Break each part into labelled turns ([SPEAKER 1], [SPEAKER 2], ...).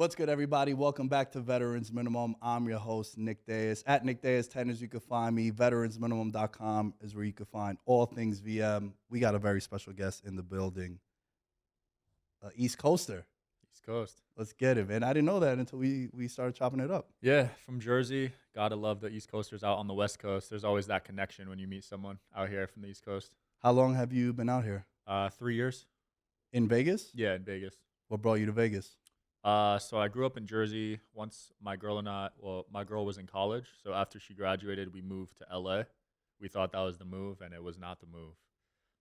[SPEAKER 1] What's good, everybody? Welcome back to Veterans Minimum. I'm your host, Nick Deas. At Nick Deas 10 is you can find me. Veteransminimum.com is where you can find all things VM. We got a very special guest in the building, East Coaster.
[SPEAKER 2] East Coast.
[SPEAKER 1] Let's get it, man. I didn't know that until we started chopping it up.
[SPEAKER 2] Yeah, from Jersey. Gotta love the East Coasters out on the West Coast. There's always that connection when you meet someone out here from the East Coast.
[SPEAKER 1] How long have you been out here?
[SPEAKER 2] 3 years.
[SPEAKER 1] In Vegas?
[SPEAKER 2] Yeah, in Vegas.
[SPEAKER 1] What brought you to Vegas?
[SPEAKER 2] So I grew up in Jersey. Once my girl was in college. So after she graduated, we moved to LA. We thought that was the move, and it was not the move.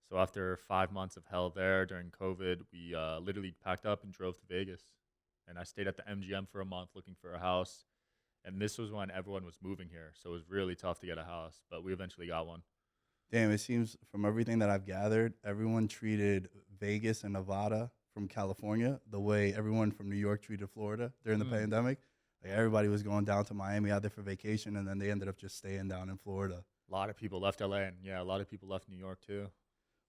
[SPEAKER 2] So after 5 months of hell there during COVID, we literally packed up and drove to Vegas. And I stayed at the MGM for a month looking for a house. And this was when everyone was moving here. So it was really tough to get a house, but we eventually got one.
[SPEAKER 1] Damn, it seems from everything that I've gathered, everyone treated Vegas and Nevada from California the way everyone from New York treated Florida during the pandemic. Like everybody was going down to Miami out there for vacation, and then they ended up just staying down in Florida.
[SPEAKER 2] A lot of people left LA, and yeah, a lot of people left New York too.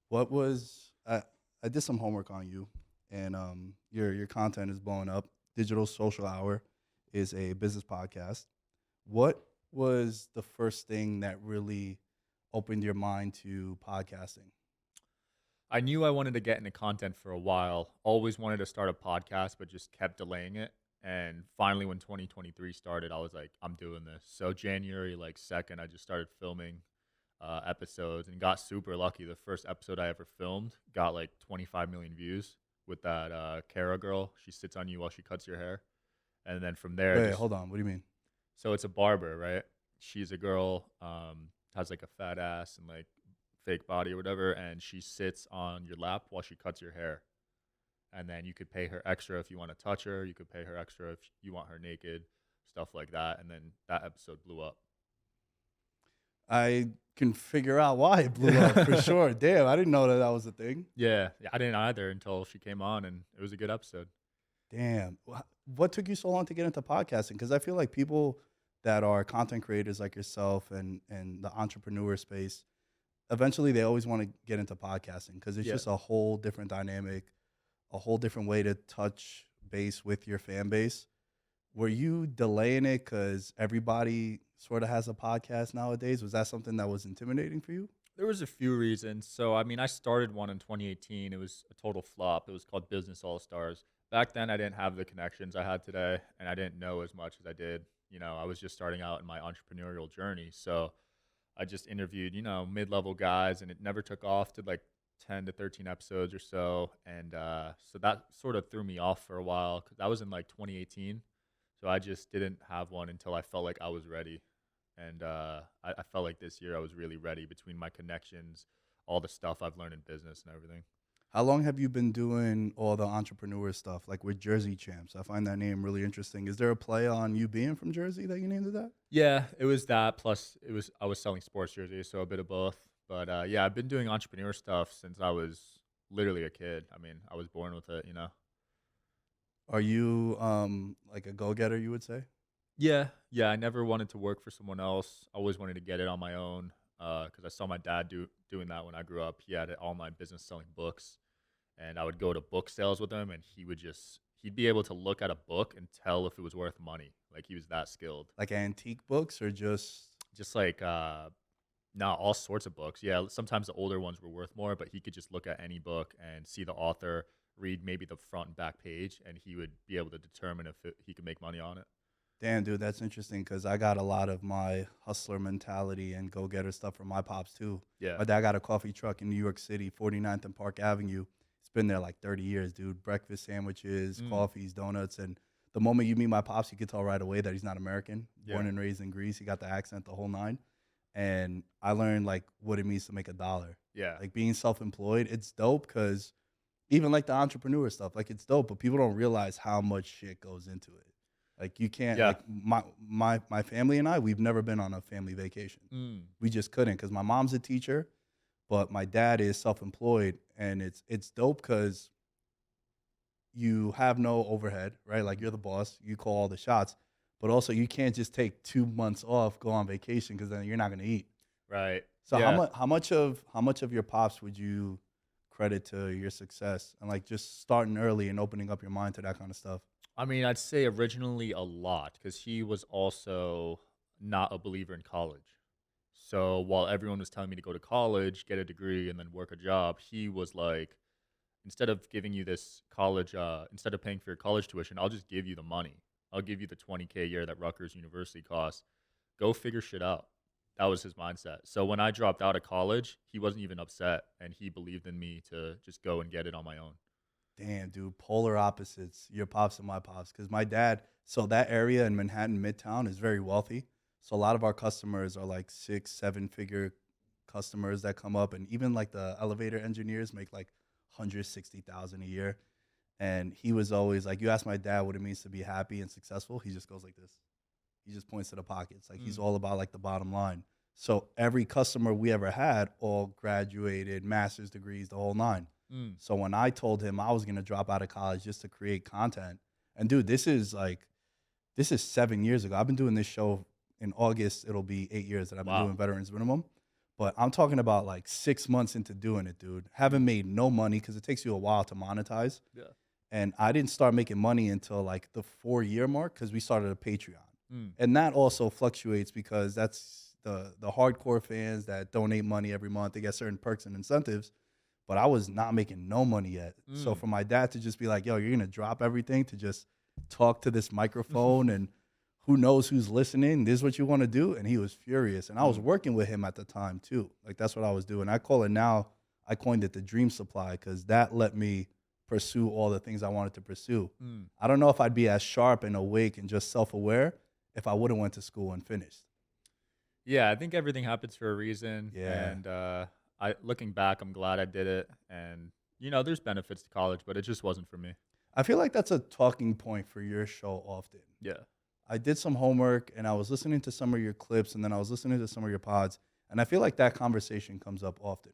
[SPEAKER 1] What was I did some homework on you, and your content is blowing up. Digital Social Hour is a business podcast. What was the first thing that really opened your mind to podcasting?
[SPEAKER 2] I knew I wanted to get into content for a while. Always wanted to start a podcast, but just kept delaying it. And finally, when 2023 started, I was like, I'm doing this. So January 2nd, I just started filming episodes and got super lucky. The first episode I ever filmed got like 25 million views with that Kara girl. She sits on you while she cuts your hair. And then from there,
[SPEAKER 1] Wait, hold on. What do you mean?
[SPEAKER 2] so it's a barber, right? She's a girl, has like a fat ass and like fake body or whatever, and she sits on your lap while she cuts your hair. And then you could pay her extra if you want to touch her. You could pay her extra if you want her naked, stuff like that. And then that episode blew up.
[SPEAKER 1] I can figure out why it blew up for sure. Damn, I didn't know that was a thing.
[SPEAKER 2] Yeah, I didn't either until she came on, and it was a good episode.
[SPEAKER 1] Damn. What took you so long to get into podcasting? Because I feel like people that are content creators like yourself and the entrepreneur space, eventually they always want to get into podcasting because it's just a whole different dynamic, a whole different way to touch base with your fan base. Were you delaying it because everybody sort of has a podcast nowadays? Was that something that was intimidating for you?
[SPEAKER 2] There was a few reasons. So, I mean, I started one in 2018. It was a total flop. It was called Business All Stars. Back then, I didn't have the connections I had today, and I didn't know as much as I did. I was just starting out in my entrepreneurial journey. So I just interviewed, mid-level guys, and it never took off. Did like 10 to 13 episodes or so. And so that sort of threw me off for a while because that was in like 2018. So I just didn't have one until I felt like I was ready. And I felt like this year I was really ready between my connections, all the stuff I've learned in business and everything.
[SPEAKER 1] How long have you been doing all the entrepreneur stuff, like with Jersey Champs? I find that name really interesting. Is there a play on you being from Jersey that you named it that?
[SPEAKER 2] Yeah, it was that. Plus, I was selling sports jerseys, so a bit of both. But yeah, I've been doing entrepreneur stuff since I was literally a kid. I mean, I was born with it.
[SPEAKER 1] Are you like a go-getter, you would say?
[SPEAKER 2] Yeah. I never wanted to work for someone else. I always wanted to get it on my own because I saw my dad doing that when I grew up. He had an online business selling books, and I would go to book sales with him, and he'd be able to look at a book and tell if it was worth money. Like he was that skilled.
[SPEAKER 1] Like antique books or just
[SPEAKER 2] like no, all sorts of books. Yeah, sometimes the older ones were worth more, but he could just look at any book and see the author, read maybe the front and back page, and he would be able to determine if he could make money on it.
[SPEAKER 1] Damn, dude, that's interesting because I got a lot of my hustler mentality and go-getter stuff from my pops, too.
[SPEAKER 2] Yeah.
[SPEAKER 1] My dad got a coffee truck in New York City, 49th and Park Avenue. It's been there like 30 years, dude. Breakfast sandwiches, coffees, donuts. And the moment you meet my pops, you can tell right away that he's not American. Born and raised in Greece. He got the accent, the whole nine. And I learned, like, what it means to make a dollar.
[SPEAKER 2] Yeah.
[SPEAKER 1] Like, being self-employed, it's dope because even, like, the entrepreneur stuff, like, it's dope, but people don't realize how much shit goes into it. Like you can't, like my family and I, we've never been on a family vacation. We just couldn't because my mom's a teacher, but my dad is self-employed, and it's dope because you have no overhead, right? Like you're the boss, you call all the shots, but also you can't just take 2 months off, go on vacation because then you're not gonna eat.
[SPEAKER 2] Right.
[SPEAKER 1] So how much of your pops would you credit to your success and like just starting early and opening up your mind to that kind of stuff?
[SPEAKER 2] I mean, I'd say originally a lot because he was also not a believer in college. So while everyone was telling me to go to college, get a degree, and then work a job, he was like, instead of giving you this college, instead of paying for your college tuition, I'll just give you the money. I'll give you the 20K a year that Rutgers University costs. Go figure shit out. That was his mindset. So when I dropped out of college, he wasn't even upset, and he believed in me to just go and get it on my own.
[SPEAKER 1] Damn, dude, polar opposites, your pops and my pops. Because my dad, so that area in Manhattan Midtown is very wealthy. So a lot of our customers are like 6, 7 figure customers that come up, and even like the elevator engineers make like 160,000 a year. And he was always like, you ask my dad what it means to be happy and successful, he just goes like this. He just points to the pockets. Like he's
[SPEAKER 2] Mm,
[SPEAKER 1] all about like the bottom line. So every customer we ever had all graduated, master's degrees, the whole nine.
[SPEAKER 2] mm,
[SPEAKER 1] So when I told him I was gonna drop out of college just to create content, and dude, this is 7 years ago. I've been doing this show in August. It'll be 8 years that I've been
[SPEAKER 2] wow.
[SPEAKER 1] doing Veterans Minimum. But I'm talking about like 6 months into doing it, dude. Haven't made no money because it takes you a while to monetize.
[SPEAKER 2] Yeah.
[SPEAKER 1] And I didn't start making money until like the 4 year mark because we started a Patreon.
[SPEAKER 2] Mm,
[SPEAKER 1] And that also fluctuates because that's the hardcore fans that donate money every month. They get certain perks and incentives. But I was not making no money yet. So
[SPEAKER 2] mm.
[SPEAKER 1] for my dad to just be like, yo, you're gonna drop everything to just talk to this microphone and who knows who's listening, this is what you want to do. And he was furious. And I was
[SPEAKER 2] Mm,
[SPEAKER 1] working with him at the time too. Like that's what I was doing. I call it now, I coined it the dream supply because that let me pursue all the things I wanted to pursue.
[SPEAKER 2] mm.
[SPEAKER 1] I don't know if I'd be as sharp and awake and just self-aware if I would have went to school and finished.
[SPEAKER 2] Yeah, I think everything happens for a reason,
[SPEAKER 1] Yeah.
[SPEAKER 2] and I looking back, I'm glad I did it. And there's benefits to college, but it just wasn't for me.
[SPEAKER 1] I feel like that's a talking point for your show often.
[SPEAKER 2] Yeah,
[SPEAKER 1] I did some homework and I was listening to some of your clips and then I was listening to some of your pods. And I feel like that conversation comes up often.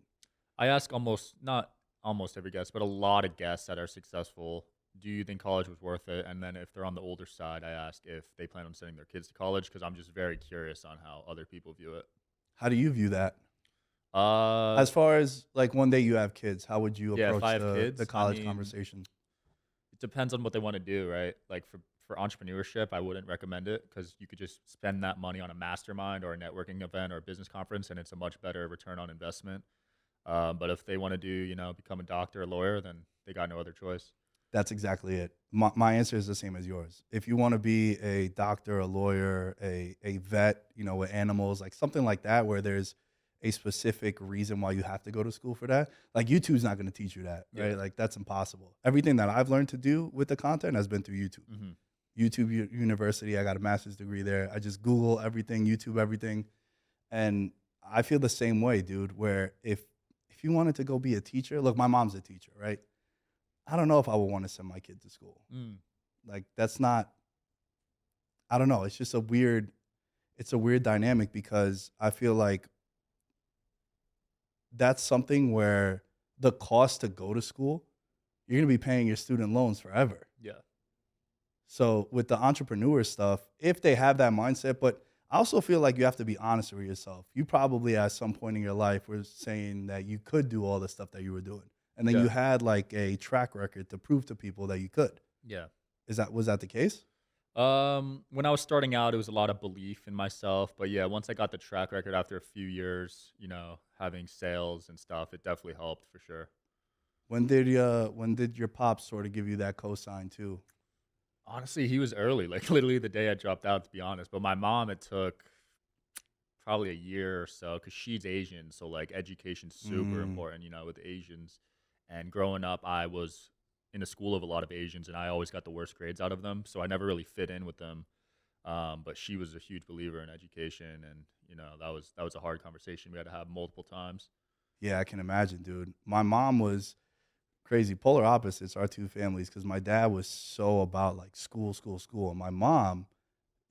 [SPEAKER 2] I ask almost not almost every guest, but a lot of guests that are successful. Do you think college was worth it? And then if they're on the older side, I ask if they plan on sending their kids to college because I'm just very curious on how other people view it.
[SPEAKER 1] How do you view that?
[SPEAKER 2] Uh,
[SPEAKER 1] As far as like one day you have kids, how would you
[SPEAKER 2] yeah, if
[SPEAKER 1] approach
[SPEAKER 2] I have
[SPEAKER 1] the
[SPEAKER 2] kids, I
[SPEAKER 1] college
[SPEAKER 2] mean,
[SPEAKER 1] conversation?
[SPEAKER 2] it depends on what they want to do, right? Like for entrepreneurship, I wouldn't recommend it because you could just spend that money on a mastermind or a networking event or a business conference, and it's a much better return on investment. But if they want to do, become a doctor, a lawyer, then they got no other choice.
[SPEAKER 1] That's exactly it. My answer is the same as yours. If you want to be a doctor, a lawyer, a vet, with animals, like something like that, where there's a specific reason why you have to go to school for that, like YouTube's not going to teach you that,
[SPEAKER 2] Yeah.
[SPEAKER 1] right? Like that's impossible. Everything that I've learned to do with the content has been through YouTube.
[SPEAKER 2] Hmm.
[SPEAKER 1] University, I got a master's degree there. I just Google everything, YouTube everything. And I feel the same way, dude, where if you wanted to go be a teacher, look, my mom's a teacher, right? I don't know if I would want to send my kid to school.
[SPEAKER 2] Mm.
[SPEAKER 1] Like that's not, I don't know. It's a weird dynamic because I feel like that's something where the cost to go to school, you're going to be paying your student loans forever.
[SPEAKER 2] Yeah.
[SPEAKER 1] So with the entrepreneur stuff, if they have that mindset, but I also feel like you have to be honest with yourself. You probably at some point in your life were saying that you could do all the stuff that you were doing. And then
[SPEAKER 2] Yeah.
[SPEAKER 1] you had like a track record to prove to people that you could.
[SPEAKER 2] Yeah.
[SPEAKER 1] Was that the case?
[SPEAKER 2] When I was starting out, it was a lot of belief in myself, but yeah, once I got the track record after a few years, having sales and stuff, it definitely helped for sure.
[SPEAKER 1] When did your pops sort of give you that cosign too?
[SPEAKER 2] Honestly, he was early, like literally the day I dropped out, to be honest. But my mom, it took probably a year or so because she's Asian, so like education's super
[SPEAKER 1] Mm,
[SPEAKER 2] important, with Asians. And growing up, I was in a school of a lot of Asians, and I always got the worst grades out of them, so I never really fit in with them. But she was a huge believer in education, and that was a hard conversation we had to have multiple times.
[SPEAKER 1] yeah, I can imagine, dude. My mom was crazy. Polar opposites, our two families, because my dad was so about like school, school, school. And my mom,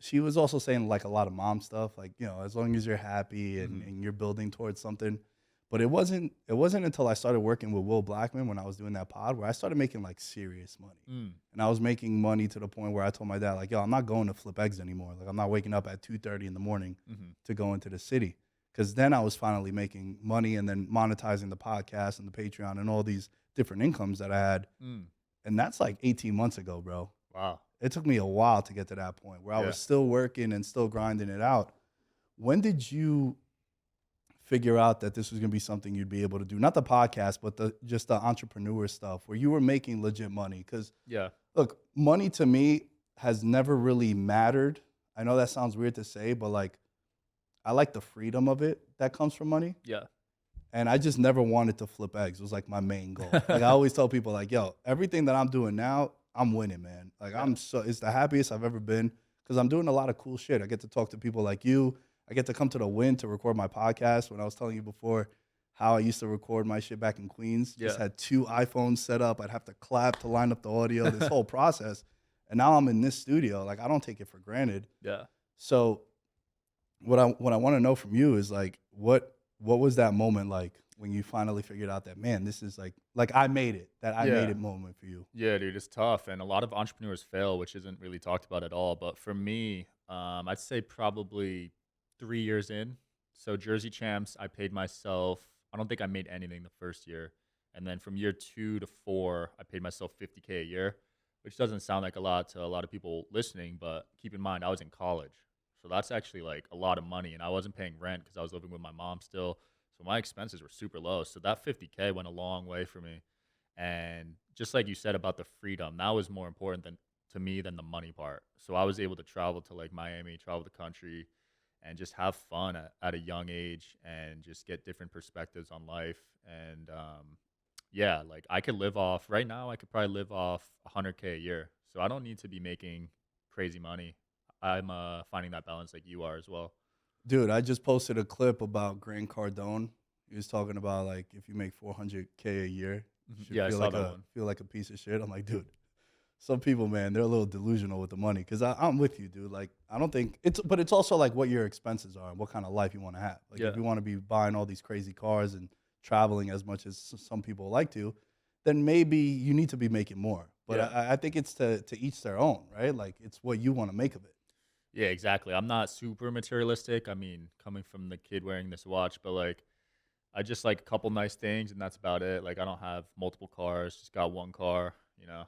[SPEAKER 1] she was also saying like a lot of mom stuff, like, as long as you're happy and,
[SPEAKER 2] Hmm.
[SPEAKER 1] and you're building towards something. But it wasn't until I started working with Will Blackman when I was doing that pod where I started making like serious money.
[SPEAKER 2] Mm.
[SPEAKER 1] And I was making money to the point where I told my dad, like, yo, I'm not going to flip eggs anymore. Like I'm not waking up at 2:30 in the morning
[SPEAKER 2] Hmm.
[SPEAKER 1] to go into the city. Cause then I was finally making money and then monetizing the podcast and the Patreon and all these different incomes that I had.
[SPEAKER 2] Mm.
[SPEAKER 1] And that's like 18 months ago, bro.
[SPEAKER 2] Wow.
[SPEAKER 1] it took me a while to get to that point where I was still working and still grinding it out. When did you figure out that this was going to be something you'd be able to do? Not the podcast, but just the entrepreneur stuff where you were making legit money. Because look, money to me has never really mattered. I know that sounds weird to say, but like, I like the freedom of it that comes from money.
[SPEAKER 2] Yeah.
[SPEAKER 1] And I just never wanted to flip eggs. It was like my main goal. Like I always tell people like, yo, everything that I'm doing now, I'm winning, man. Like it's the happiest I've ever been because I'm doing a lot of cool shit. I get to talk to people like you. I get to come to the Win to record my podcast. When I was telling you before how I used to record my shit back in Queens, just had 2 iPhones set up. I'd have to clap to line up the audio, this whole process. And now I'm in this studio. Like I don't take it for granted.
[SPEAKER 2] Yeah.
[SPEAKER 1] So what I want to know from you is like, what was that moment like when you finally figured out that, man, this is like I made it, that I made it moment for you?
[SPEAKER 2] Yeah, dude, it's tough. And a lot of entrepreneurs fail, which isn't really talked about at all. But for me, I'd say probably 3 years in. So Jersey Champs, I paid myself. I don't think I made anything the first year. And then from year 2 to 4, I paid myself $50K a year, which doesn't sound like a lot to a lot of people listening. But keep in mind, I was in college. So that's actually like a lot of money. And I wasn't paying rent because I was living with my mom still. So my expenses were super low. So that $50K went a long way for me. And just like you said about the freedom, that was more important to me than the money part. So I was able to travel to like Miami, travel the country, and just have fun at a young age and just get different perspectives on life. And yeah, like I could live off right now, I could probably live off 100K a year. So I don't need to be making crazy money. I'm finding that balance like you are as well.
[SPEAKER 1] Dude, I just posted a clip about Grant Cardone. He was talking about like if you make 400K a year, you should
[SPEAKER 2] I saw that one.
[SPEAKER 1] Feel like a piece of shit. I'm like, dude, some people, man, they're a little delusional with the money. Because I'm with you, dude. Like, I don't think but it's also like what your expenses are and what kind of life you want to have. Like, if you want to be buying all these crazy cars and traveling as much as some people like to, then maybe you need to be making more. But I think it's to each their own, right? Like, it's what you want to make of it.
[SPEAKER 2] Yeah, exactly. I'm not super materialistic. I mean, coming from the kid wearing this watch, but like, I just like a couple nice things and that's about it. Like, I don't have multiple cars, just got one car, you know?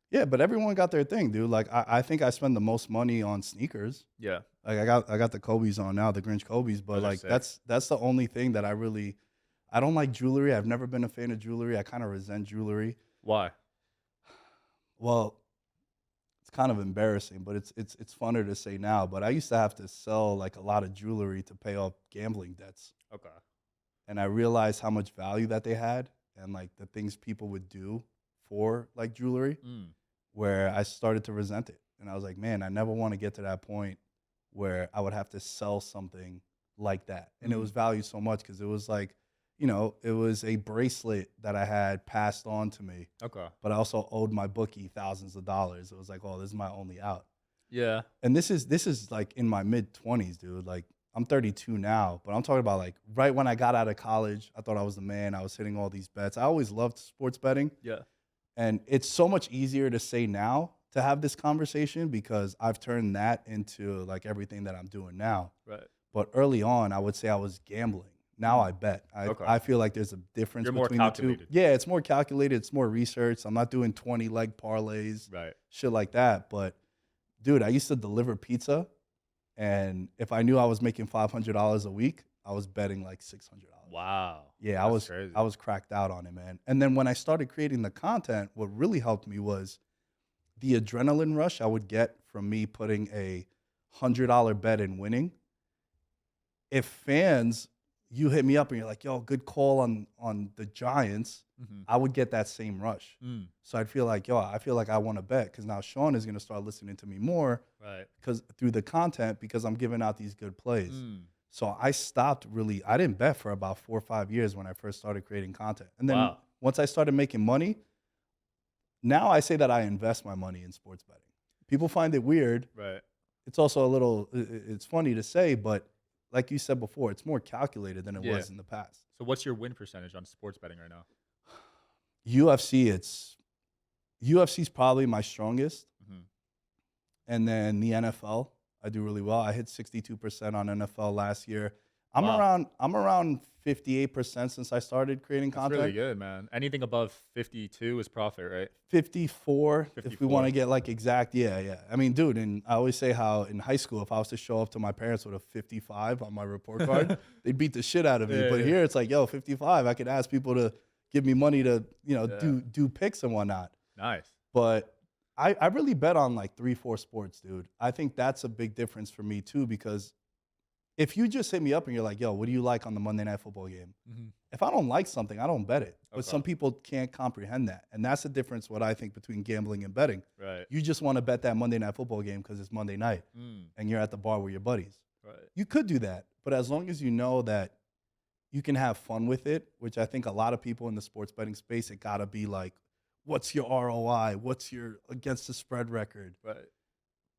[SPEAKER 1] Yeah, but everyone got their thing, dude. Like I think I spend the most money on sneakers.
[SPEAKER 2] Yeah.
[SPEAKER 1] Like I got the Kobe's on now, the Grinch Kobe's, but like that's the only thing that I don't like jewelry. I've never been a fan of jewelry. I kind of resent jewelry.
[SPEAKER 2] Why?
[SPEAKER 1] Well, it's kind of embarrassing, but it's funner to say now. But I used to have to sell like a lot of jewelry to pay off gambling debts.
[SPEAKER 2] Okay.
[SPEAKER 1] And I realized how much value that they had and like the things people would do for like jewelry, where I started to resent it. And I was like, man, I never want to get to that point where I would have to sell something like that. And it was valued so much because it was like, you know, it was a bracelet that I had passed on to me.
[SPEAKER 2] Okay.
[SPEAKER 1] But I also owed my bookie thousands of dollars. It was like, oh, this is my only out.
[SPEAKER 2] Yeah.
[SPEAKER 1] And this is like in my mid-20s, dude. Like I'm 32 now, but I'm talking about like right when I got out of college, I thought I was the man. I was hitting all these bets. I always loved sports betting.
[SPEAKER 2] Yeah.
[SPEAKER 1] And it's so much easier to say now to have this conversation because I've turned that into like everything that I'm doing now.
[SPEAKER 2] Right.
[SPEAKER 1] But early on, I would say I was gambling. Now I bet. I feel like there's a difference between the two. Yeah, it's more calculated. It's more research. I'm not doing 20 leg parlays, shit like that. But dude, I used to deliver pizza. And if I knew I was making $500 a week, I was betting like $600.
[SPEAKER 2] Wow.
[SPEAKER 1] Yeah, I was cracked out on it, man. And then when I started creating the content, what really helped me was the adrenaline rush I would get from me putting a $100 bet and winning. If fans, you hit me up and you're like, yo, good call on the Giants, I would get that same rush. So I'd feel like, yo, I feel like I want to bet because now Sean is going to start listening to me more because through the content because I'm giving out these good plays. So I I didn't bet for about 4 or 5 years when I first started creating content. And then once I started making money, now I say that I invest my money in sports betting. People find it weird.
[SPEAKER 2] Right.
[SPEAKER 1] It's also it's funny to say, but like you said before, it's more calculated than it was in the past.
[SPEAKER 2] So what's your win percentage on sports betting right now?
[SPEAKER 1] UFC's probably my strongest. And then the NFL, I do really well. I hit 62% on NFL last year.
[SPEAKER 2] Wow.
[SPEAKER 1] I'm around 58% since I started creating
[SPEAKER 2] That's really
[SPEAKER 1] content.
[SPEAKER 2] good, man. Anything above 52 is profit, right?
[SPEAKER 1] 54 if we want to
[SPEAKER 2] 54.
[SPEAKER 1] get like exact. Yeah, yeah. I mean, dude, and I always say how in high school, if I was to show up to my parents with a 55 on my report card, they'd beat the shit out of me.
[SPEAKER 2] Yeah,
[SPEAKER 1] But
[SPEAKER 2] yeah.
[SPEAKER 1] here it's like, yo, 55. I could ask people to give me money to,
[SPEAKER 2] Yeah.
[SPEAKER 1] do picks and whatnot.
[SPEAKER 2] Nice.
[SPEAKER 1] But I really bet on like 3, 4 sports, dude. I think that's a big difference for me too, because if you just hit me up and you're like, yo, what do you like on the Monday Night Football game?
[SPEAKER 2] Hmm.
[SPEAKER 1] If I don't like something, I don't bet it. But
[SPEAKER 2] Okay.
[SPEAKER 1] some people can't comprehend that. And that's the difference, what I think, between gambling and betting.
[SPEAKER 2] Right.
[SPEAKER 1] You just want to bet that Monday Night Football game because it's Monday night
[SPEAKER 2] Mm.
[SPEAKER 1] and you're at the bar with your buddies.
[SPEAKER 2] Right.
[SPEAKER 1] You could do that. But as long as you know that you can have fun with it, which I think a lot of people in the sports betting space, it got to be like, what's your ROI? What's your against the spread record?
[SPEAKER 2] Right.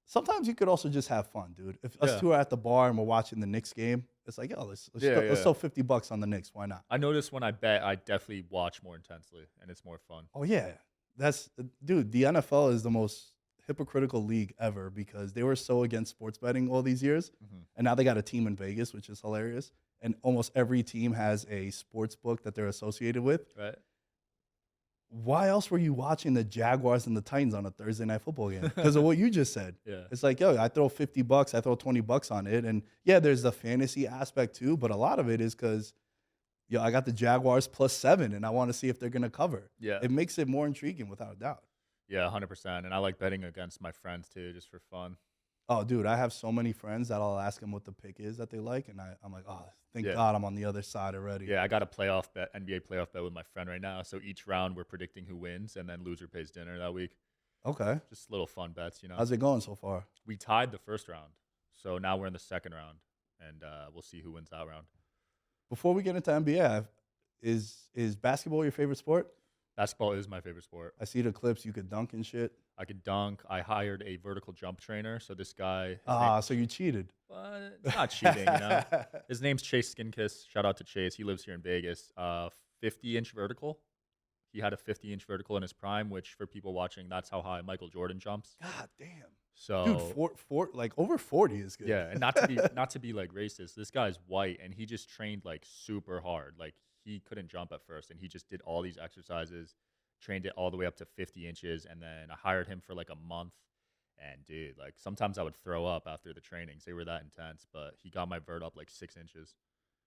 [SPEAKER 1] Sometimes you could also just have fun, dude. If us
[SPEAKER 2] Yeah.
[SPEAKER 1] two are at the bar and we're watching the Knicks game, it's like, yo, let's
[SPEAKER 2] Yeah,
[SPEAKER 1] let's
[SPEAKER 2] yeah.
[SPEAKER 1] throw $50 on the Knicks. Why not?
[SPEAKER 2] I notice when I bet, I definitely watch more intensely, and it's more fun.
[SPEAKER 1] Oh yeah, that's dude. The NFL is the most hypocritical league ever because they were so against sports betting all these years,
[SPEAKER 2] Hmm.
[SPEAKER 1] and now they got a team in Vegas, which is hilarious. And almost every team has a sports book that they're associated with.
[SPEAKER 2] Right.
[SPEAKER 1] Why else were you watching the Jaguars and the Titans on a Thursday night football game? Because of what you just said.
[SPEAKER 2] Yeah.
[SPEAKER 1] It's like, yo, I throw $50, I throw $20 on it. And yeah, there's the fantasy aspect too, but a lot of it is because, yo, I got the Jaguars +7 and I want to see if they're going to cover.
[SPEAKER 2] Yeah.
[SPEAKER 1] It makes it more intriguing without a doubt.
[SPEAKER 2] Yeah, 100%. And I like betting against my friends too, just for fun.
[SPEAKER 1] Oh, dude, I have so many friends that I'll ask them what the pick is that they like. And I'm like, oh, thank
[SPEAKER 2] Yeah.
[SPEAKER 1] God I'm on the other side already.
[SPEAKER 2] Yeah, I got a playoff bet, NBA playoff bet with my friend right now. So each round we're predicting who wins, and then loser pays dinner that week.
[SPEAKER 1] Okay.
[SPEAKER 2] Just little fun bets, you know.
[SPEAKER 1] How's it going so far?
[SPEAKER 2] We tied the first round, so now we're in the second round, and we'll see who wins that round.
[SPEAKER 1] Before we get into NBA, is basketball your favorite sport?
[SPEAKER 2] Basketball is my favorite sport.
[SPEAKER 1] I see the clips. You could dunk and shit.
[SPEAKER 2] I could dunk. I hired a vertical jump trainer. So this guy,
[SPEAKER 1] So you cheated.
[SPEAKER 2] it's not cheating, you know. His name's Chase Skinkiss. Shout out to Chase. He lives here in Vegas. 50-inch vertical. He had a 50-inch vertical in his prime, which for people watching, that's how high Michael Jordan jumps.
[SPEAKER 1] God damn.
[SPEAKER 2] So
[SPEAKER 1] Dude, like over 40 is good.
[SPEAKER 2] yeah, and not to be like racist. This guy's white, and he just trained like super hard. Like he couldn't jump at first, and he just did all these exercises, trained it all the way up to 50 inches, and then I hired him for like a month. And dude, like sometimes I would throw up after the trainings. They were that intense, but he got my vert up like 6 inches.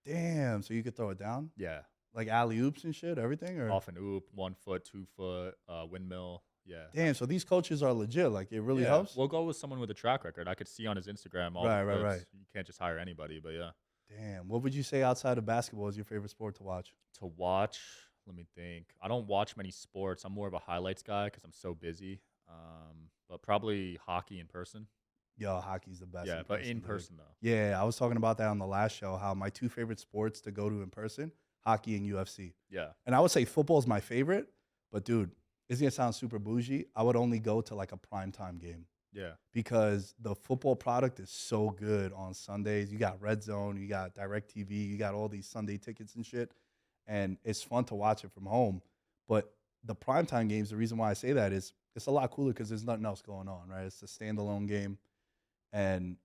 [SPEAKER 1] Damn. So you could throw it down?
[SPEAKER 2] Yeah,
[SPEAKER 1] Like alley oops and shit, everything? Or
[SPEAKER 2] off an oop, 1 foot, 2 foot, windmill. Yeah.
[SPEAKER 1] damn, so these coaches are legit. Like it really
[SPEAKER 2] Yeah,
[SPEAKER 1] helps?
[SPEAKER 2] We'll go with someone with a track record. I could see on his Instagram all
[SPEAKER 1] Right,
[SPEAKER 2] the
[SPEAKER 1] right,
[SPEAKER 2] clips.
[SPEAKER 1] right.
[SPEAKER 2] You can't just hire anybody, but yeah.
[SPEAKER 1] Damn. What would you say outside of basketball is your favorite sport to watch?
[SPEAKER 2] To watch, let me think. I don't watch many sports. I'm more of a highlights guy because I'm so busy. But probably hockey in person.
[SPEAKER 1] Yo, hockey's the best.
[SPEAKER 2] Yeah, but in
[SPEAKER 1] dude.
[SPEAKER 2] person though.
[SPEAKER 1] Yeah, I was talking about that on the last show, how my 2 favorite sports to go to in person, hockey and UFC.
[SPEAKER 2] Yeah.
[SPEAKER 1] And I would say football is my favorite, but dude, it's gonna sound super bougie. I would only go to like a primetime game
[SPEAKER 2] Yeah.
[SPEAKER 1] because the football product is so good on Sundays. You got Red Zone, you got DirecTV, you got all these Sunday tickets and shit. And it's fun to watch it from home. But the primetime games, the reason why I say that is it's a lot cooler because there's nothing else going on, right? It's a standalone game. And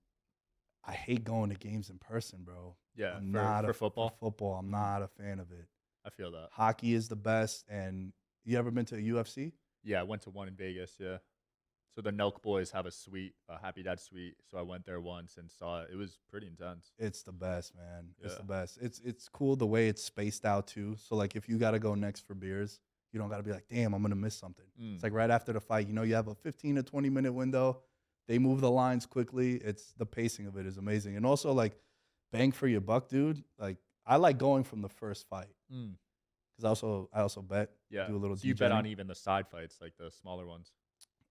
[SPEAKER 1] I hate going to games in person, bro.
[SPEAKER 2] Yeah.
[SPEAKER 1] I'm
[SPEAKER 2] For,
[SPEAKER 1] not
[SPEAKER 2] for
[SPEAKER 1] a,
[SPEAKER 2] football.
[SPEAKER 1] For football, I'm not a fan of it.
[SPEAKER 2] I feel that.
[SPEAKER 1] Hockey is the best. And you ever been to a UFC?
[SPEAKER 2] Yeah, I went to one in Vegas, yeah. So the Nelk boys have a suite, a Happy Dad suite. So I went there once and saw it. It was pretty intense.
[SPEAKER 1] It's the best, man. It's
[SPEAKER 2] Yeah.
[SPEAKER 1] the best. It's cool the way it's spaced out too. So like if you gotta go next for beers, you don't gotta be like, damn, I'm gonna miss something. It's like right after the fight, you have a 15 to 20 minute window. They move the lines quickly. It's the pacing of it is amazing. And also like bang for your buck, dude. Like I like going from the first fight. Because I also bet.
[SPEAKER 2] Yeah.
[SPEAKER 1] Do a little
[SPEAKER 2] So you bet
[SPEAKER 1] DJing.
[SPEAKER 2] on even the side fights, like the smaller ones.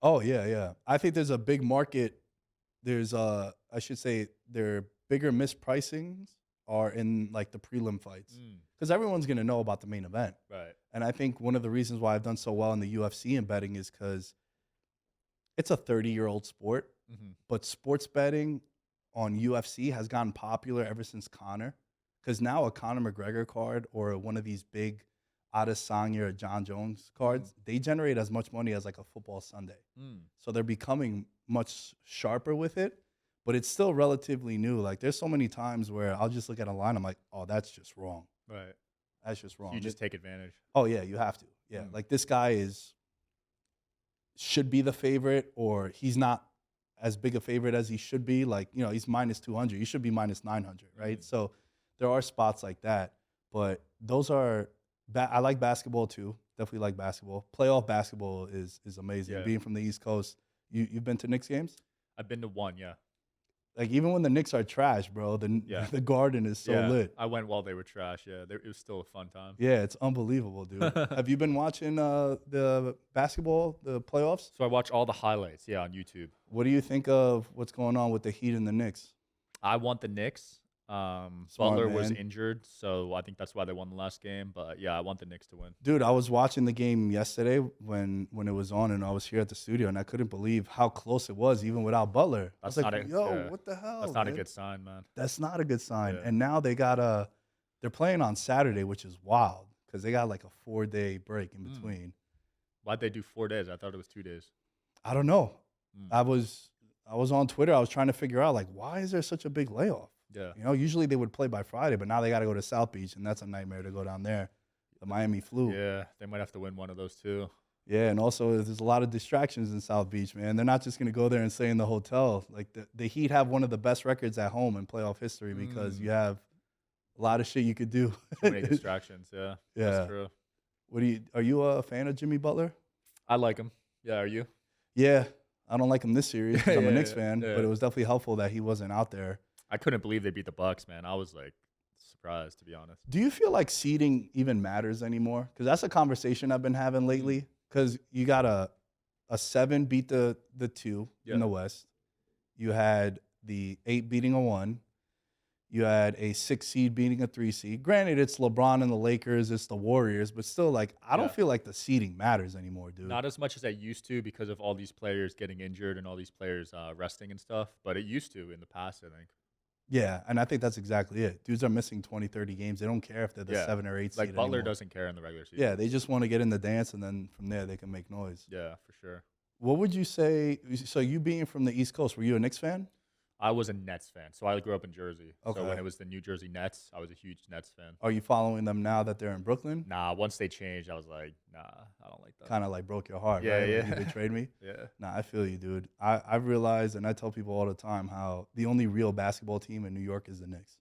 [SPEAKER 1] Oh yeah, yeah. I think there's a big market. There's I should say their bigger mispricings are in like the prelim fights. Because everyone's gonna know about the main event.
[SPEAKER 2] Right.
[SPEAKER 1] And I think one of the reasons why I've done so well in the UFC and betting is because it's a 30-year-old sport, but sports betting on UFC has gotten popular ever since Conor. Because now a Conor McGregor card or one of these big Adesanya or John Jones cards, they generate as much money as like a football Sunday. So they're becoming much sharper with it. but it's still relatively new. Like there's so many times where I'll just look at a line, I'm like, oh, that's just wrong.
[SPEAKER 2] Right.
[SPEAKER 1] That's just wrong.
[SPEAKER 2] You just take advantage.
[SPEAKER 1] Oh yeah, you have to. Yeah, like this guy should be the favorite, or he's not as big a favorite as he should be. Like, he's minus 200. You should be minus 900, right? So there are spots like that, but those are. I like basketball too. Definitely like basketball. Playoff basketball is amazing.
[SPEAKER 2] Yeah.
[SPEAKER 1] Being from the East Coast, you've been to Knicks games?
[SPEAKER 2] I've been to one, yeah.
[SPEAKER 1] Like even when the Knicks are trash, bro, the Garden is so lit.
[SPEAKER 2] I went while they were trash. Yeah, it was still a fun time.
[SPEAKER 1] Yeah, it's unbelievable, dude. Have you been watching the basketball, the playoffs?
[SPEAKER 2] So I watch all the highlights, on YouTube.
[SPEAKER 1] What do you think of what's going on with the Heat and the Knicks?
[SPEAKER 2] I want the Knicks. Butler was injured, so I think that's why they won the last game. But yeah, I want the Knicks to win.
[SPEAKER 1] Dude, I was watching the game yesterday when it was on, and I was here at the studio, and I couldn't believe how close it was, even without Butler.
[SPEAKER 2] That's
[SPEAKER 1] I was like, what the hell?
[SPEAKER 2] That's not a good sign, man.
[SPEAKER 1] That's not a good sign.
[SPEAKER 2] Yeah.
[SPEAKER 1] And now they're playing on Saturday, which is wild because they got like a 4-day break in between.
[SPEAKER 2] Why'd they do 4 days? I thought it was 2 days.
[SPEAKER 1] I don't know. I was on Twitter. I was trying to figure out like, why is there such a big layoff?
[SPEAKER 2] Yeah.
[SPEAKER 1] Usually they would play by Friday, but now they got to go to South Beach, and that's a nightmare to go down there. The Miami flu.
[SPEAKER 2] Yeah, they might have to win one of those too.
[SPEAKER 1] Yeah, and also there's a lot of distractions in South Beach, man. They're not just going to go there and stay in the hotel. Like the Heat have one of the best records at home in playoff history because you have a lot of shit you could do.
[SPEAKER 2] Too many distractions, yeah. That's true.
[SPEAKER 1] Are you a fan of Jimmy Butler?
[SPEAKER 2] I like him. Yeah, are you?
[SPEAKER 1] Yeah, I don't like him this series because I'm a Knicks fan, but it was definitely helpful that he wasn't out there.
[SPEAKER 2] I couldn't believe they beat the Bucks, man. I was like surprised, to be honest.
[SPEAKER 1] Do you feel like seeding even matters anymore? Because that's a conversation I've been having lately. Because you got a 7 beat the 2 in the West. You had the 8 beating a 1. You had a 6 seed beating a 3 seed. Granted, it's LeBron and the Lakers, it's the Warriors, but still, like, I don't feel like the seeding matters anymore, dude.
[SPEAKER 2] Not as much as I used to because of all these players getting injured and all these players resting and stuff, but it used to in the past, I think.
[SPEAKER 1] Yeah, and I think that's exactly it. Dudes are missing 20, 30 games. They don't care if they're the 7 or 8 seed
[SPEAKER 2] Like Butler
[SPEAKER 1] anymore.
[SPEAKER 2] doesn't care in the regular season.
[SPEAKER 1] Yeah, they just want to get in the dance, and then from there they can make noise.
[SPEAKER 2] Yeah, for sure.
[SPEAKER 1] What would you say? So you being from the East Coast, were you a Knicks fan?
[SPEAKER 2] I was a Nets fan, so I grew up in Jersey.
[SPEAKER 1] Okay.
[SPEAKER 2] So when it was the New Jersey Nets, I was a huge Nets fan.
[SPEAKER 1] Are you following them now that they're in Brooklyn?
[SPEAKER 2] Nah, once they changed, I was like, nah, I don't like that.
[SPEAKER 1] Kind of like broke your heart,
[SPEAKER 2] Yeah,
[SPEAKER 1] right?
[SPEAKER 2] yeah.
[SPEAKER 1] When you betrayed me?
[SPEAKER 2] Yeah.
[SPEAKER 1] Nah, I feel you, dude. I've realized, and I tell people all the time, how the only real basketball team in New York is the Knicks.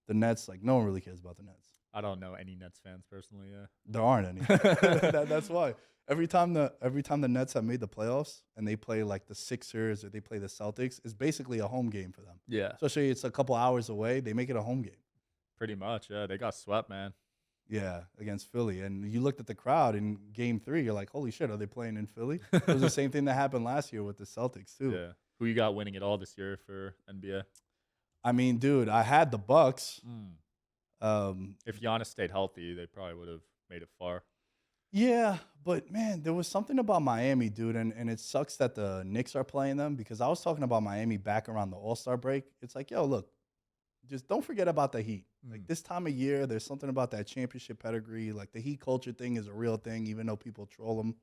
[SPEAKER 1] The Nets, like, no one really cares about the Nets.
[SPEAKER 2] I don't know any Nets fans personally, yeah.
[SPEAKER 1] There aren't any. That's why. Every time the Nets have made the playoffs and they play like the Sixers or they play the Celtics, it's basically a home game for them.
[SPEAKER 2] Yeah.
[SPEAKER 1] Especially it's a couple hours away, they make it a home game.
[SPEAKER 2] Pretty much, yeah. They got swept, man.
[SPEAKER 1] Yeah, against Philly. And you looked at the crowd in game 3, you're like, holy shit, are they playing in Philly? It was the same thing that happened last year with the Celtics too.
[SPEAKER 2] Yeah. Who you got winning it all this year for NBA?
[SPEAKER 1] I mean, dude, I had the Bucks.
[SPEAKER 2] If Giannis stayed healthy, they probably would have made it far.
[SPEAKER 1] Yeah, but man, there was something about Miami, dude, and it sucks that the Knicks are playing them because I was talking about Miami back around the All-Star break. It's like, yo, look, just don't forget about the Heat. Like this time of year, there's something about that championship pedigree. Like the Heat culture thing is a real thing, even though people troll them.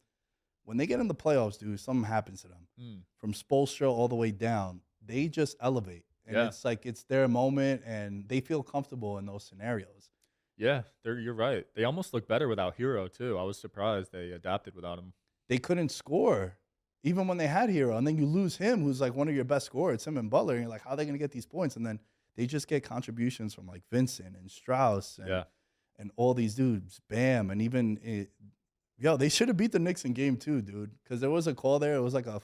[SPEAKER 1] When they get in the playoffs, dude, something happens to them. From Spoelstra all the way down, they just elevate. And it's like it's their moment, and they feel comfortable in those scenarios.
[SPEAKER 2] Yeah, you're right. They almost look better without Hero, too. I was surprised they adapted without him.
[SPEAKER 1] They couldn't score, even when they had Hero. And then you lose him, who's like one of your best scorers, him and Butler. And you're like, how are they going to get these points? And then they just get contributions from like Vincent and Strauss and all these dudes. Bam. And even, they should have beat the Knicks in game 2, dude. Because there was a call there. It was like a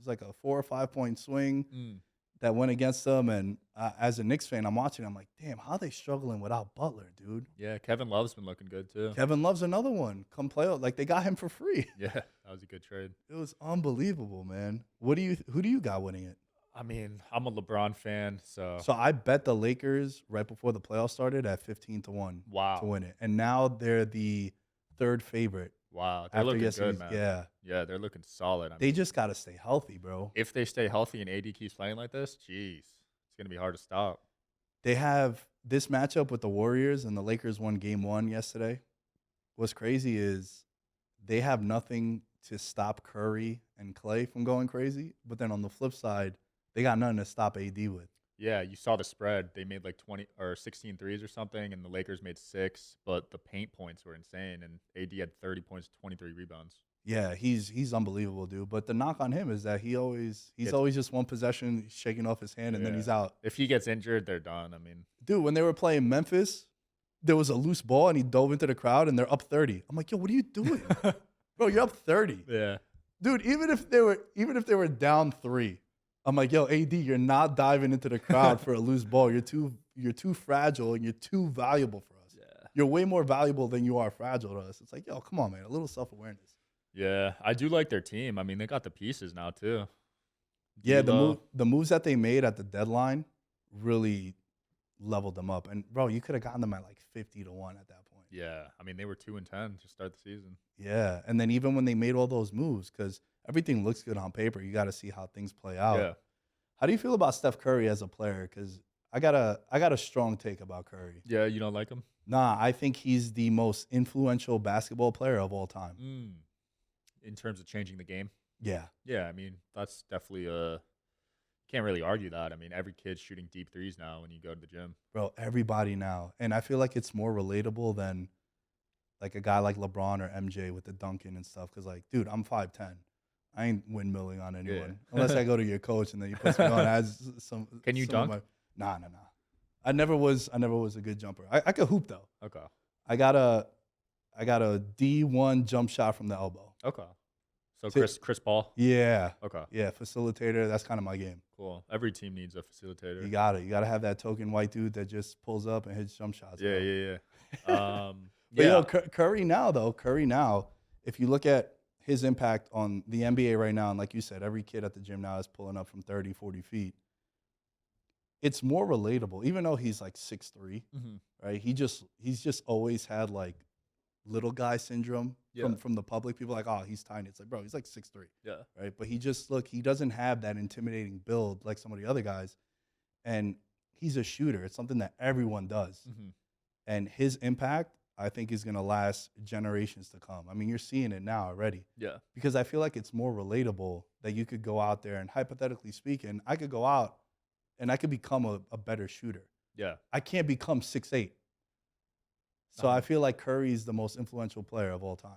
[SPEAKER 1] 4 or 5 point swing that went against them. And as a Knicks fan, I'm watching. I'm like, damn, how are they struggling without Butler, dude?
[SPEAKER 2] Yeah, Kevin Love's been looking good, too.
[SPEAKER 1] Kevin Love's another one. Come play out. Like, they got him for free.
[SPEAKER 2] Yeah, that was a good trade.
[SPEAKER 1] It was unbelievable, man. Who do you got winning it?
[SPEAKER 2] I mean, I'm a LeBron fan, so.
[SPEAKER 1] So I bet the Lakers right before the playoffs started at 15-1 to win it. And now they're the 3rd favorent.
[SPEAKER 2] Wow, they're looking good, man.
[SPEAKER 1] Yeah.
[SPEAKER 2] Yeah, they're looking solid.
[SPEAKER 1] They just got to stay healthy, bro.
[SPEAKER 2] If they stay healthy and AD keeps playing like this, jeez, it's going to be hard to stop.
[SPEAKER 1] They have this matchup with the Warriors, and the Lakers won game 1 yesterday. What's crazy is they have nothing to stop Curry and Clay from going crazy. But then on the flip side, they got nothing to stop AD with.
[SPEAKER 2] Yeah, you saw the spread. They made like 20 or 16 threes or something, and the Lakers made 6, but the paint points were insane, and AD had 30 points, 23 rebounds.
[SPEAKER 1] Yeah, he's unbelievable, dude. But the knock on him is that he's
[SPEAKER 2] Gets,
[SPEAKER 1] always just one possession shaking off his hand, and then he's out.
[SPEAKER 2] If he gets injured, they're done. I mean,
[SPEAKER 1] dude, when they were playing Memphis, there was a loose ball, and he dove into the crowd, and they're up 30. I'm like, yo, what are you doing, bro? You're up 30.
[SPEAKER 2] Yeah,
[SPEAKER 1] dude. Even if they were down 3. I'm like, yo, AD, you're not diving into the crowd for a loose ball. You're too fragile and you're too valuable for us.
[SPEAKER 2] Yeah.
[SPEAKER 1] You're way more valuable than you are fragile to us. It's like, yo, come on, man. A little self-awareness.
[SPEAKER 2] Yeah, I do like their team. I mean, they got the pieces now too.
[SPEAKER 1] Yeah, the moves that they made at the deadline really leveled them up. And bro, you could have gotten them at like 50-1 at that point.
[SPEAKER 2] Yeah, I mean, they were 2-10 to start the season.
[SPEAKER 1] Yeah, and then even when they made all those moves, because everything looks good on paper, you got to see how things play out.
[SPEAKER 2] Yeah.
[SPEAKER 1] How do you feel about Steph Curry as a player? Because I got a strong take about Curry.
[SPEAKER 2] Yeah, you don't like him?
[SPEAKER 1] Nah, I think he's the most influential basketball player of all time.
[SPEAKER 2] In terms of changing the game?
[SPEAKER 1] Yeah.
[SPEAKER 2] Yeah, I mean, that's definitely can't really argue that. I mean, every kid's shooting deep threes now when you go to the gym.
[SPEAKER 1] Bro, everybody now. And I feel like it's more relatable than like a guy like LeBron or MJ with the dunking and stuff. Because, like, dude, I'm 5'10". I ain't windmilling on anyone. Yeah. Unless I go to your coach and then he puts me on as some.
[SPEAKER 2] Can you dunk?
[SPEAKER 1] Nah. I never was a good jumper. I could hoop though.
[SPEAKER 2] Okay.
[SPEAKER 1] I got a D1 jump shot from the elbow.
[SPEAKER 2] Okay. So Chris Paul?
[SPEAKER 1] Yeah.
[SPEAKER 2] Okay.
[SPEAKER 1] Yeah, facilitator. That's kind of my game.
[SPEAKER 2] Cool. Every team needs a facilitator.
[SPEAKER 1] You got it. You got to have that token white dude that just pulls up and hits jump shots.
[SPEAKER 2] Yeah.
[SPEAKER 1] But yo, Curry now, if you look at his impact on the NBA right now, and like you said, every kid at the gym now is pulling up from 30, 40 feet. It's more relatable, even though he's like 6'3", right? He's just always had like little guy syndrome from the public. People are like, oh, he's tiny. It's like, bro, he's like 6'3".
[SPEAKER 2] Yeah.
[SPEAKER 1] Right. But he doesn't have that intimidating build like some of the other guys. And he's a shooter. It's something that everyone does. And his impact, I think, is going to last generations to come. I mean, you're seeing it now already.
[SPEAKER 2] Yeah. Because
[SPEAKER 1] I feel like it's more relatable that you could go out there and, hypothetically speaking, I could go out and I could become a better shooter.
[SPEAKER 2] Yeah.
[SPEAKER 1] I can't become 6'8". So I feel like Curry's the most influential player of all time.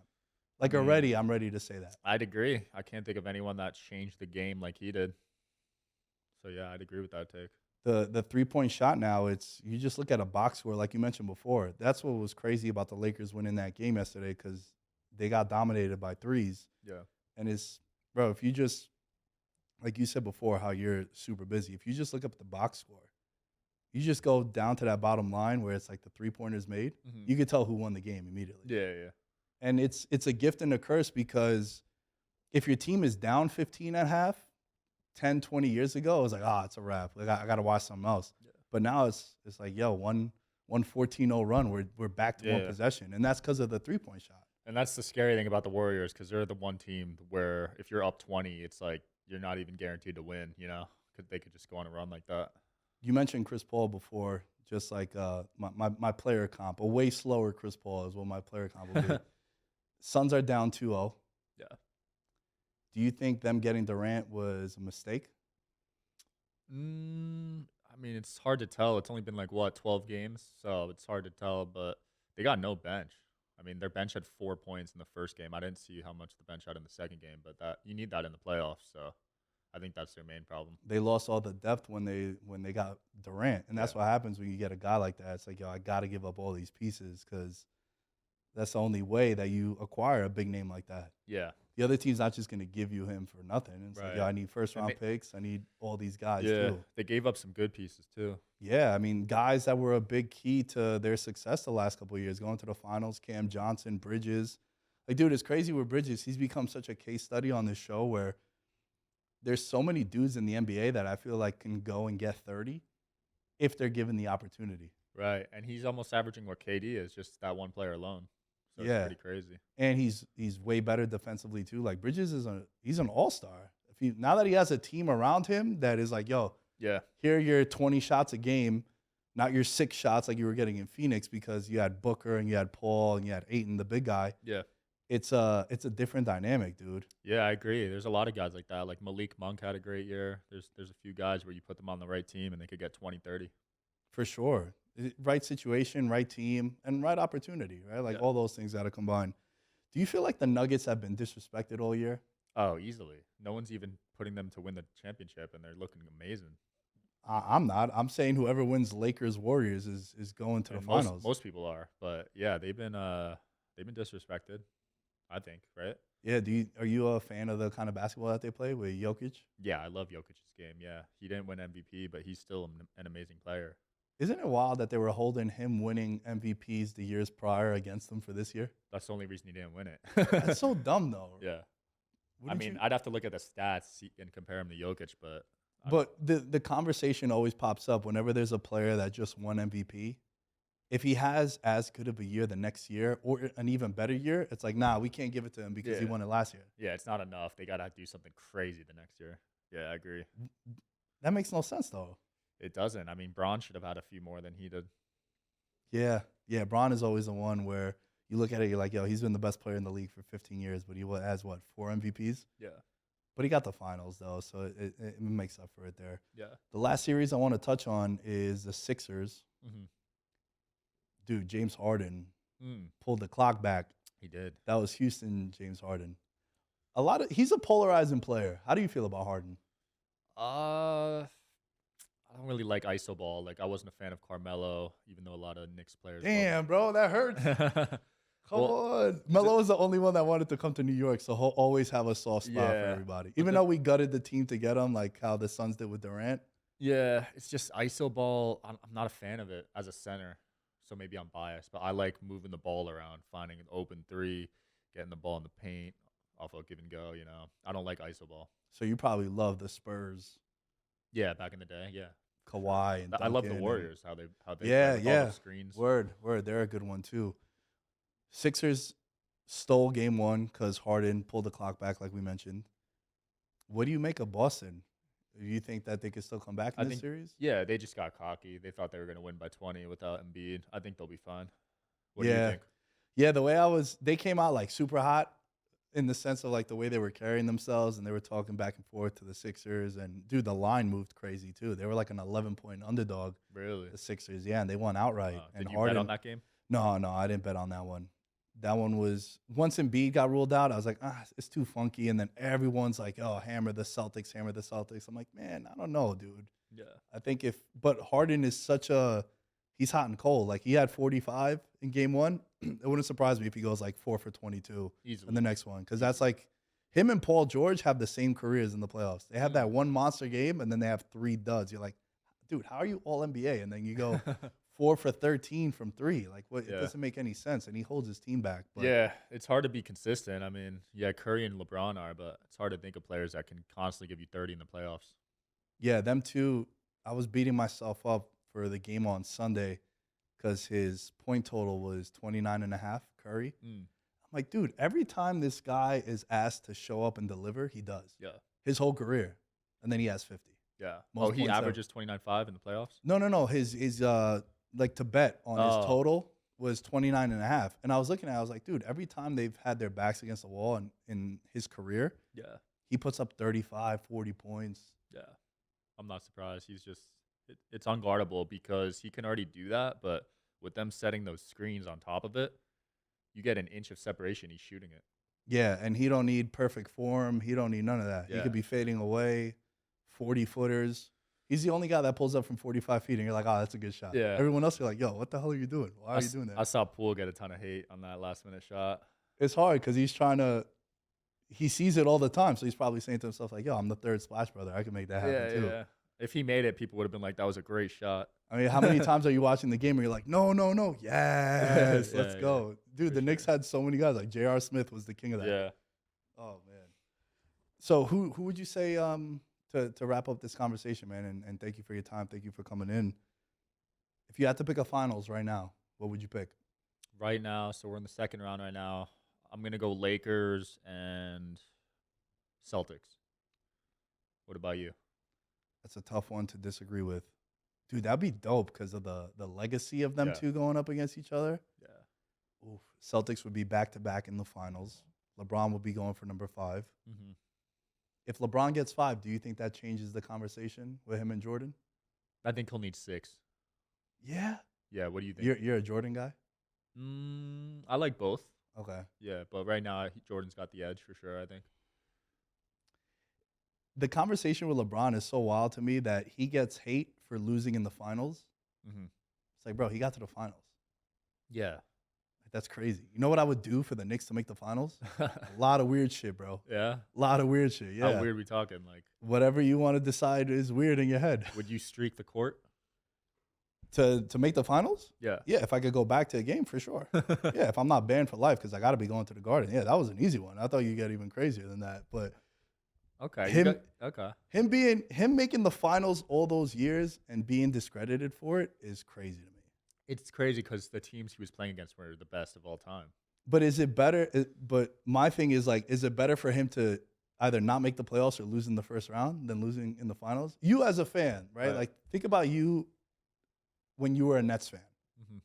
[SPEAKER 1] Like already, I'm ready to say that.
[SPEAKER 2] I'd agree. I can't think of anyone that changed the game like he did. So yeah, I'd agree with that take.
[SPEAKER 1] The 3-point shot now, you just look at a box score like you mentioned before. That's what was crazy about the Lakers winning that game yesterday, because they got dominated by threes.
[SPEAKER 2] Yeah.
[SPEAKER 1] And bro, if you just, like you said before, how you're super busy. If you just look up the box score, you just go down to that bottom line where it's like the 3-pointers made, you can tell who won the game immediately.
[SPEAKER 2] Yeah.
[SPEAKER 1] And it's a gift and a curse, because if your team is down 15 at half, 10, 20 years ago, it was like, it's a wrap. Like, I got to watch something else. Yeah. But now it's like, yo, one 14-0 run, we're back to one possession. And that's because of the 3-point shot.
[SPEAKER 2] And that's the scary thing about the Warriors, because they're the one team where if you're up 20, it's like you're not even guaranteed to win, you know? They could just go on a run like that.
[SPEAKER 1] You mentioned Chris Paul before, just like my player comp. A way slower Chris Paul is what my player comp will be. Suns are down 2-0.
[SPEAKER 2] Yeah.
[SPEAKER 1] Do you think them getting Durant was a mistake?
[SPEAKER 2] I mean, it's hard to tell. It's only been 12 games, so it's hard to tell. But they got no bench. I mean, their bench had 4 points in the first game. I didn't see how much the bench had in the second game, but you need that in the playoffs. So I think that's their main problem.
[SPEAKER 1] They lost all the depth when they got Durant, and that's what happens when you get a guy like that. It's like, yo, I got to give up all these pieces, because that's the only way that you acquire a big name like that.
[SPEAKER 2] Yeah.
[SPEAKER 1] The other team's not just going to give you him for nothing. It's like, yo, I need first-round picks. I need all these guys, too.
[SPEAKER 2] They gave up some good pieces, too.
[SPEAKER 1] Yeah, I mean, guys that were a big key to their success the last couple of years, going to the finals, Cam Johnson, Bridges. Like, dude, it's crazy with Bridges. He's become such a case study on this show where there's so many dudes in the NBA that I feel like can go and get 30 if they're given the opportunity.
[SPEAKER 2] Right, and he's almost averaging what KD is, just that one player alone. So it's pretty crazy.
[SPEAKER 1] And he's way better defensively too. Like, Bridges he's an all-star. Now that he has a team around him that is like, yo, here are your 20 shots a game, not your 6 shots like you were getting in Phoenix, because you had Booker and you had Paul and you had Ayton, the big guy.
[SPEAKER 2] Yeah.
[SPEAKER 1] it's a different dynamic, dude.
[SPEAKER 2] Yeah, I agree. There's a lot of guys like that. Like Malik Monk had a great year. There's a few guys where you put them on the right team and they could get 20, 30.
[SPEAKER 1] For sure. Right situation, right team, and right opportunity, right? Like
[SPEAKER 2] Yeah.
[SPEAKER 1] all those things got to combine. Do you feel like the Nuggets have been disrespected all year?
[SPEAKER 2] Oh, easily. No one's even putting them to win the championship, and they're looking amazing.
[SPEAKER 1] I'm not. I'm saying whoever wins Lakers Warriors is going to the
[SPEAKER 2] And most
[SPEAKER 1] finals.
[SPEAKER 2] most people are, but yeah, they've been disrespected. I think, right?
[SPEAKER 1] Yeah. Are you a fan of the kind of basketball that they play with Jokic?
[SPEAKER 2] Yeah, I love Jokic's game. Yeah, he didn't win MVP, but he's still an amazing player.
[SPEAKER 1] Isn't it wild that they were holding him winning MVPs the years prior against them for this year?
[SPEAKER 2] That's the only reason he didn't win it.
[SPEAKER 1] That's so dumb, though.
[SPEAKER 2] Yeah, I
[SPEAKER 1] Wouldn't
[SPEAKER 2] mean,
[SPEAKER 1] you?
[SPEAKER 2] I'd have to look at the stats and compare him to Jokic, but
[SPEAKER 1] But the conversation always pops up whenever there's a player that just won MVP. If he has as good of a year the next year or an even better year, it's like, nah, we can't give it to him because he
[SPEAKER 2] Yeah.
[SPEAKER 1] won it last year.
[SPEAKER 2] yeah, it's not enough. They gotta do something crazy the next year. Yeah, I agree.
[SPEAKER 1] That makes no sense, though.
[SPEAKER 2] It doesn't. I mean, Braun should have had a few more than he did.
[SPEAKER 1] Yeah. Yeah. Braun is always the one where you look at it, you're like, yo, he's been the best player in the league for 15 years, but he has what, 4 MVPs?
[SPEAKER 2] Yeah,
[SPEAKER 1] But he got the finals, though, so it makes up for it there.
[SPEAKER 2] yeah.
[SPEAKER 1] The last series I want to touch on is the Sixers.
[SPEAKER 2] Mm-hmm.
[SPEAKER 1] Dude, James Harden
[SPEAKER 2] Mm,
[SPEAKER 1] pulled the clock back.
[SPEAKER 2] he did.
[SPEAKER 1] That was Houston, James Harden. He's a polarizing player. How do you feel about Harden?
[SPEAKER 2] I don't really like iso ball. Like I wasn't a fan of Carmelo, even though a lot of Knicks players.
[SPEAKER 1] Damn, bro, that hurts. Come
[SPEAKER 2] Well,
[SPEAKER 1] on. Melo is the only one that wanted to come to New York, so he'll always have a soft spot for
[SPEAKER 2] Yeah.
[SPEAKER 1] everybody. Even though we gutted the team to get him, like how the Suns did with Durant.
[SPEAKER 2] Yeah, it's just iso ball. I'm not a fan of it as a center, so maybe I'm biased. But I like moving the ball around, finding an open three, getting the ball in the paint, off a give and go. I don't like iso ball.
[SPEAKER 1] So you probably love the Spurs,
[SPEAKER 2] Yeah, back in the day, yeah.
[SPEAKER 1] Kawhi, and
[SPEAKER 2] I love the
[SPEAKER 1] Duncan and-
[SPEAKER 2] Warriors how they
[SPEAKER 1] Yeah,
[SPEAKER 2] play with all
[SPEAKER 1] yeah.
[SPEAKER 2] the screens.
[SPEAKER 1] Word. They're a good one too. Sixers stole game one because Harden pulled the clock back, like we mentioned. What do you make of Boston? Do you think that they could still come back in
[SPEAKER 2] I
[SPEAKER 1] this
[SPEAKER 2] think-
[SPEAKER 1] series?
[SPEAKER 2] Yeah, they just got cocky. They thought they were going to win by 20 without Embiid. I think they'll be fine. What do you
[SPEAKER 1] Yeah.
[SPEAKER 2] think?
[SPEAKER 1] Yeah, they came out like super hot in the sense of like the way they were carrying themselves and they were talking back and forth to the Sixers. And dude, the line moved crazy too. They were like an 11-point underdog,
[SPEAKER 2] Really?
[SPEAKER 1] the Sixers. Yeah, and they won outright.
[SPEAKER 2] Wow.
[SPEAKER 1] And
[SPEAKER 2] Did you bet on that game?
[SPEAKER 1] No, I didn't bet on that one. That one was once Embiid got ruled out, I was like, it's too funky. And then everyone's like, oh, hammer the Celtics, hammer the Celtics. I'm like, man, I don't know, dude.
[SPEAKER 2] Yeah.
[SPEAKER 1] I think but Harden is he's hot and cold. Like he had 45 in game one. It wouldn't surprise me if he goes like 4 for 22
[SPEAKER 2] Easily.
[SPEAKER 1] in the next one. Because that's like him and Paul George have the same careers in the playoffs. They have that one monster game and then they have 3 duds. You're like, dude, how are you all NBA? And then you go 4 for 13 from 3. Like what?
[SPEAKER 2] Yeah.
[SPEAKER 1] It doesn't make any sense. And he holds his team back. But
[SPEAKER 2] Yeah, it's hard to be consistent. I mean, yeah, Curry and LeBron are, but it's hard to think of players that can constantly give you 30 in the playoffs.
[SPEAKER 1] yeah, them two, I was beating myself up for the game on Sunday because his point total was 29.5, Curry.
[SPEAKER 2] Mm.
[SPEAKER 1] I'm like, dude, every time this guy is asked to show up and deliver, he does.
[SPEAKER 2] Yeah.
[SPEAKER 1] His whole career. And then he has 50.
[SPEAKER 2] Yeah.
[SPEAKER 1] Most
[SPEAKER 2] He
[SPEAKER 1] points ever.
[SPEAKER 2] averages 29.5 in the playoffs?
[SPEAKER 1] No. His like to bet on his total was 29.5. And I was looking at it, I was like, dude, every time they've had their backs against the wall in his career,
[SPEAKER 2] Yeah.
[SPEAKER 1] he puts up 35, 40 points.
[SPEAKER 2] Yeah. I'm not surprised. He's just it's unguardable because he can already do that, but with them setting those screens on top of it, you get an inch of separation, he's shooting it.
[SPEAKER 1] Yeah, and he don't need perfect form. He don't need none of that. He
[SPEAKER 2] Yeah.
[SPEAKER 1] could be fading away, 40-footers. He's the only guy that pulls up from 45 feet, and you're like, oh, that's a good shot.
[SPEAKER 2] Yeah.
[SPEAKER 1] Everyone else, you're like, yo, what the hell are you doing? Why are you doing that?
[SPEAKER 2] I saw Poole get a ton of hate on that last minute shot.
[SPEAKER 1] It's hard because he sees it all the time, so he's probably saying to himself, like, yo, I'm the third Splash Brother. I can make that happen, too.
[SPEAKER 2] Yeah. If he made it, people would have been like, that was a great shot.
[SPEAKER 1] I mean, how many times are you watching the game where you're like, no, yes, let's
[SPEAKER 2] Yeah,
[SPEAKER 1] go. Dude,
[SPEAKER 2] for
[SPEAKER 1] the Knicks
[SPEAKER 2] sure.
[SPEAKER 1] had so many guys. Like, J.R. Smith was the king of that.
[SPEAKER 2] Yeah.
[SPEAKER 1] Oh, man. So who would you say to wrap up this conversation, man? And thank you for your time. Thank you for coming in. If you had to pick a finals right now, what would you pick?
[SPEAKER 2] Right now, so we're in the second round right now. I'm going to go Lakers and Celtics. What about you?
[SPEAKER 1] That's a tough one to disagree with. Dude, that'd be dope because of the legacy of them
[SPEAKER 2] Yeah.
[SPEAKER 1] two going up against each other.
[SPEAKER 2] Yeah.
[SPEAKER 1] Oof. Celtics would be back-to-back in the finals. LeBron would be going for number 5.
[SPEAKER 2] Mm-hmm.
[SPEAKER 1] If LeBron gets 5, do you think that changes the conversation with him and Jordan?
[SPEAKER 2] I think he'll need 6.
[SPEAKER 1] Yeah.
[SPEAKER 2] Yeah, what do you think?
[SPEAKER 1] You're a Jordan guy?
[SPEAKER 2] I like both.
[SPEAKER 1] Okay.
[SPEAKER 2] Yeah, but right now Jordan's got the edge for sure, I think.
[SPEAKER 1] The conversation with LeBron is so wild to me that he gets hate for losing in the finals.
[SPEAKER 2] Mm-hmm.
[SPEAKER 1] It's like, bro, he got to the finals.
[SPEAKER 2] Yeah.
[SPEAKER 1] That's crazy. You know what I would do for the Knicks to make the finals? A lot of weird shit, bro.
[SPEAKER 2] Yeah?
[SPEAKER 1] A lot of weird shit, yeah.
[SPEAKER 2] How weird we talking? Like,
[SPEAKER 1] whatever you want to decide is weird in your head.
[SPEAKER 2] would you streak the court?
[SPEAKER 1] To make the finals?
[SPEAKER 2] Yeah.
[SPEAKER 1] Yeah, if I could go back to a game, for sure. Yeah, if I'm not banned for life because I got to be going to the Garden. Yeah, that was an easy one. I thought you'd get even crazier than that. But
[SPEAKER 2] okay.
[SPEAKER 1] Him making the finals all those years and being discredited for it is crazy to me.
[SPEAKER 2] It's crazy because the teams he was playing against were the best of all time.
[SPEAKER 1] But is it better? But my thing is, like, is it better for him to either not make the playoffs or lose in the first round than losing in the finals? You as a fan, right? Like, think about you when you were a Nets fan.
[SPEAKER 2] Mm-hmm.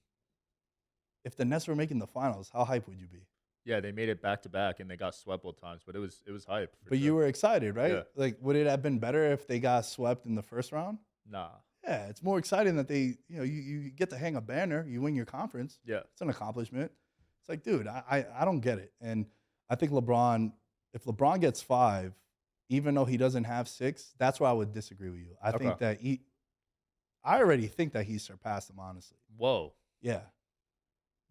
[SPEAKER 1] If the Nets were making the finals, how hype would you be?
[SPEAKER 2] Yeah, they made it back to back and they got swept both times, but it was hype.
[SPEAKER 1] But you were excited, right?
[SPEAKER 2] Yeah.
[SPEAKER 1] Like, would it have been better if they got swept in the first round?
[SPEAKER 2] Nah.
[SPEAKER 1] Yeah, it's more exciting that you get to hang a banner, you win your conference.
[SPEAKER 2] Yeah.
[SPEAKER 1] It's an accomplishment. It's like, dude, I don't get it. And I think if LeBron gets 5, even though he doesn't have 6, that's where I would disagree with you. I think that I already think that he's surpassed him, honestly.
[SPEAKER 2] Whoa.
[SPEAKER 1] Yeah.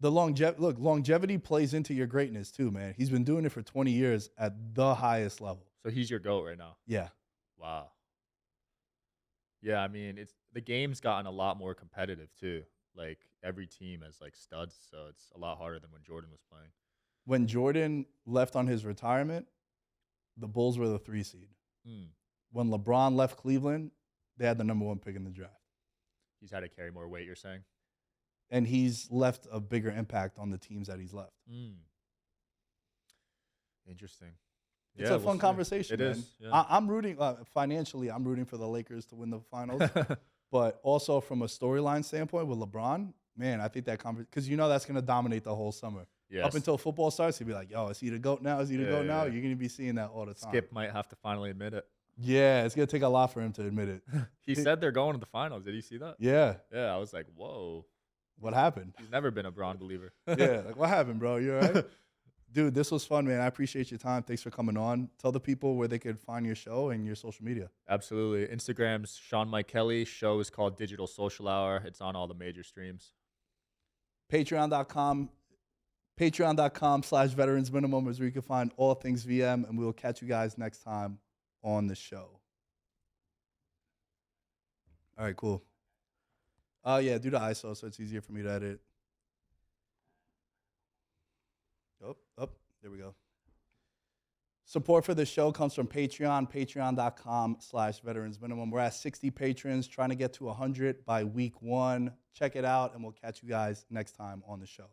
[SPEAKER 1] Longevity plays into your greatness too, man. He's been doing it for 20 years at the highest level.
[SPEAKER 2] So he's your GOAT right now?
[SPEAKER 1] Yeah.
[SPEAKER 2] Wow. Yeah, I mean, the game's gotten a lot more competitive too. Like every team has like studs, so it's a lot harder than when Jordan was playing.
[SPEAKER 1] When Jordan left on his retirement, the Bulls were the 3 seed. When LeBron left Cleveland, they had the number 1 pick in the draft.
[SPEAKER 2] He's had to carry more weight, you're saying?
[SPEAKER 1] And he's left a bigger impact on the teams that he's left.
[SPEAKER 2] Interesting.
[SPEAKER 1] It's a fun conversation, man.
[SPEAKER 2] It is. Yeah.
[SPEAKER 1] I'm rooting financially. I'm rooting for the Lakers to win the finals, but also from a storyline standpoint with LeBron, man, I think that because that's going to dominate the whole summer.
[SPEAKER 2] Yes.
[SPEAKER 1] Up until football starts, he'll be like, "Yo, is he the GOAT now? Is he the GOAT now?" You're going to be seeing that all the time.
[SPEAKER 2] Skip might have to finally admit it.
[SPEAKER 1] Yeah, it's going to take a lot for him to admit it.
[SPEAKER 2] He said they're going to the finals. Did you see that?
[SPEAKER 1] Yeah.
[SPEAKER 2] Yeah, I was like, whoa.
[SPEAKER 1] What happened?
[SPEAKER 2] He's never been a Bron believer.
[SPEAKER 1] Yeah, like what happened, bro? You all right? Dude, this was fun, man. I appreciate your time. Thanks for coming on. Tell the people where they could find your show and your social media.
[SPEAKER 2] Absolutely. Instagram's Sean Mike Kelly. Show is called Digital Social Hour. It's on all the major streams.
[SPEAKER 1] Patreon.com/Veterans Minimum is where you can find all things VM, and we will catch you guys next time on the show. All right, cool. Yeah, do the ISO so it's easier for me to edit. There we go. Support for the show comes from Patreon, patreon.com/Veterans Minimum. We're at 60 patrons, trying to get to 100 by week 1. Check it out, and we'll catch you guys next time on the show.